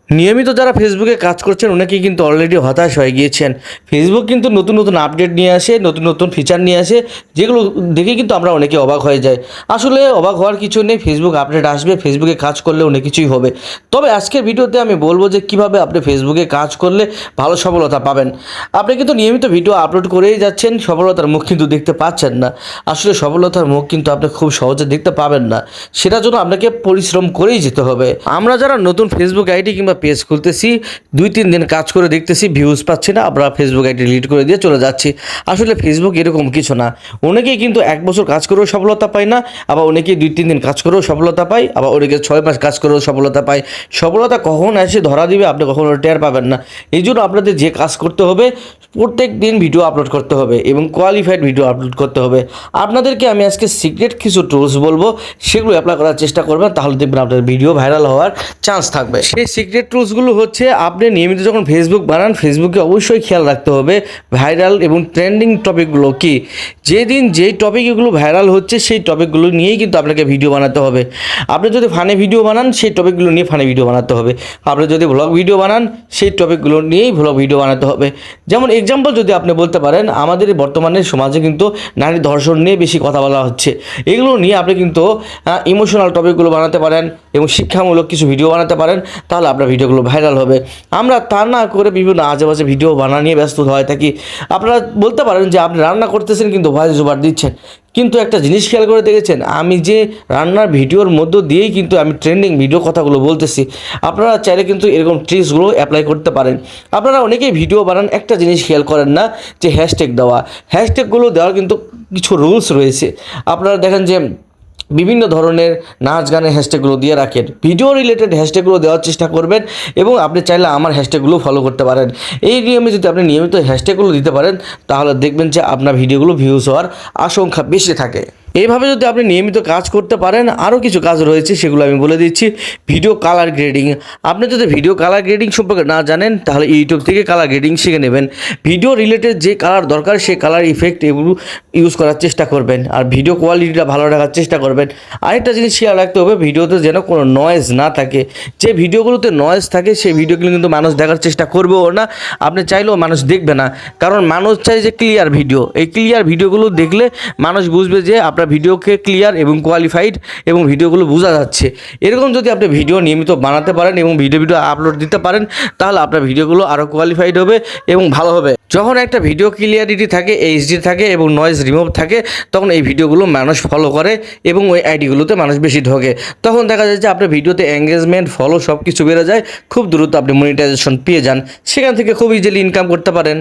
নিয়মিত যারা ফেসবুকে কাজ করছেন অনেকেই কিন্তু অলরেডি হতাশ হয়ে গিয়েছেন। ফেসবুক কিন্তু নতুন নতুন আপডেট নিয়ে আসে, নতুন নতুন ফিচার নিয়ে আসে, যেগুলো দেখে কিন্তু আমরা অনেকে অবাক হয়ে যাই। আসলে অবাক হওয়ার কিছু নেই, ফেসবুক আপডেট আসবে, ফেসবুকে কাজ করলে অনেক কিছুই হবে। তবে আজকের ভিডিওতে আমি বলবো যে কীভাবে আপনি ফেসবুকে কাজ করলে ভালো সফলতা পাবেন। আপনি কিন্তু নিয়মিত ভিডিও আপলোড করেই যাচ্ছেন, সফলতার মুখ কিন্তু দেখতে পাচ্ছেন না। আসলে সফলতার মুখ কিন্তু আপনি খুব সহজে দেখতে পাবেন না, সেটার জন্য আপনাকে পরিশ্রম করেই যেতে হবে। আমরা যারা নতুন ফেসবুক আইডি কিংবা পেজ খুলতেছি, 2-3 দিন কাজ করে দেখতেছি ভিউজ পাচ্ছি না, আমরা ফেসবুক আইডি ডিলিট করে দিয়ে চলে যাচ্ছি। আসলে ফেসবুক এরকম কিছু না। অনেকেই কিন্তু 1 বছর কাজ করেও সফলতা পায় না, আবার অনেকেই 2-3 দিন কাজ করেও সফলতা পায়, আবার অনেকে 6 মাস কাজ করেও সফলতা পায়। সফলতা কখন এসে ধরা দিবে আপনি কখনো টের পাবেন না। এই জন্য আপনাদের যে কাজ করতে হবে, প্রত্যেক দিন ভিডিও আপলোড করতে হবে এবং কোয়ালিফাইড ভিডিও আপলোড করতে হবে। আপনাদেরকে আমি আজকে সিক্রেট কিছু টুলস বলবো, সেগুলো অ্যাপ্লাই করার চেষ্টা করবেন, তাহলে দেখবেন আপনার ভিডিও ভাইরাল হওয়ার চান্স থাকবে। সেই সিক্রেট টুলসগুলো হচ্ছে, আপনি নিয়মিত যখন ফেসবুক বানান, ফেসবুকে অবশ্যই খেয়াল রাখতে হবে ভাইরাল এবং ট্রেন্ডিং টপিকগুলো কি। যেদিন যেই টপিকগুলো ভাইরাল হচ্ছে সেই টপিকগুলো নিয়েই কিন্তু আপনাকে ভিডিও বানাতে হবে। আপনি যদি ফানি ভিডিও বানান, সেই টপিকগুলো নিয়ে ফানি ভিডিও বানাতে হবে। আপনি যদি ভ্লগ ভিডিও বানান, সেই টপিকগুলো নিয়েই ভ্লগ ভিডিও বানাতে হবে। যেমন এক্সাম্পল যদি আপনি বলতে পারেন, আমাদের বর্তমানে সমাজে কিন্তু নারী ধর্ষণ নিয়ে বেশি কথা বলা হচ্ছে। এগুলো নিয়ে আপনি কিন্তু ইমোশনাল টপিকগুলো বানাতে পারেন এবং শিক্ষামূলক কিছু ভিডিও বানাতে পারেন, তাহলে আপনার ভিডিওগুলো ভাইরাল হবে। আমরা তা না করে বিভিন্ন আজেবাজে ভিডিও নিয়ে ব্যস্ত হয়ে থাকি। আপনারা বলতে পারেন যে আপনি রান্না করতেছেন কিন্তু ভয়েস ওভার দিচ্ছেন, কিন্তু একটা জিনিস খেয়াল করে দেখেছেন, আমি যে রান্নার ভিডিওর মধ্য দিয়েই কিন্তু আমি ট্রেন্ডিং ভিডিও কথাগুলো বলতেছি। আপনারা চাইলে কিন্তু এরকম ট্রিক্সগুলো অ্যাপ্লাই করতে পারেন। আপনারা অনেকেই ভিডিও বানান, একটা জিনিস খেয়াল করেন না যে হ্যাশট্যাগ দেওয়া। হ্যাশট্যাগুলো দেওয়ার কিন্তু কিছু রুলস রয়েছে। আপনারা দেখেন যে বিভিন্ন ধরনের নাচ গানের হ্যাশট্যাগুলো দিয়ে রাখেন, ভিডিও রিলেটেড হ্যাশট্যাগুলো দেওয়ার চেষ্টা করবেন এবং আপনি চাইলে আমার হ্যাশট্যাগুলো ফলো করতে পারেন। এই নিয়মে যদি আপনি নিয়মিত হ্যাশট্যাগুলো দিতে পারেন, তাহলে দেখবেন যে আপনার ভিডিওগুলো ভিউজ হওয়ার আশঙ্কা বেশি থাকে। এইভাবে যদি আপনি নিয়মিত কাজ করতে পারেন, আরও কিছু কাজ রয়েছে, সেগুলো আমি বলে দিচ্ছি। Video colour grading. আপনি যদি ভিডিও কালার গ্রেডিং সম্পর্কে না জানেন, তাহলে ইউটিউব থেকে কালার গ্রেডিং শিখে নেবেন। ভিডিও রিলেটেড যে কালার দরকার, সেই কালার ইফেক্ট এগুলো ইউজ করার চেষ্টা করবেন, আর ভিডিও কোয়ালিটিটা ভালো রাখার চেষ্টা করবেন। আরেকটা জিনিস খেয়াল রাখতে হবে, ভিডিওতে যেন কোনো নয়েজ না থাকে। যে ভিডিওগুলোতে নয়েজ থাকে, সেই ভিডিওগুলো কিন্তু মানুষ দেখার চেষ্টা করবেও না, আপনি চাইলেও মানুষ দেখবে না। কারণ মানুষ চাই যে ক্লিয়ার ভিডিও। এই ক্লিয়ার ভিডিওগুলো দেখলে মানুষ বুঝবে যে আপনার ভিডিওকে ক্লিয়ার এবং কোয়ালিফাইড এবং ভিডিওগুলো বোঝা যাচ্ছে। এরকম যদি আপনি ভিডিও নিয়মিত বানাতে পারেন এবং ভিডিও আপলোড দিতে পারেন, তাহলে আপনার ভিডিওগুলো আরও কোয়ালিফাইড হবে এবং ভালো হবে। যখন একটা ভিডিও ক্লিয়ারিটি থাকে, এইচডি থাকে এবং নয়েজ রিমুভ থাকে, তখন এই ভিডিওগুলো মানুষ ফলো করে এবং ওই আইডিগুলোতে মানুষ বেশি ঢোকে। তখন দেখা যায় যে আপনার ভিডিওতে এঙ্গেজমেন্ট, ফলো সব কিছু বেড়ে যায়, খুব দ্রুত আপনি মনিটাইজেশন পেয়ে যান, সেখান থেকে খুব ইজিলি ইনকাম করতে পারেন।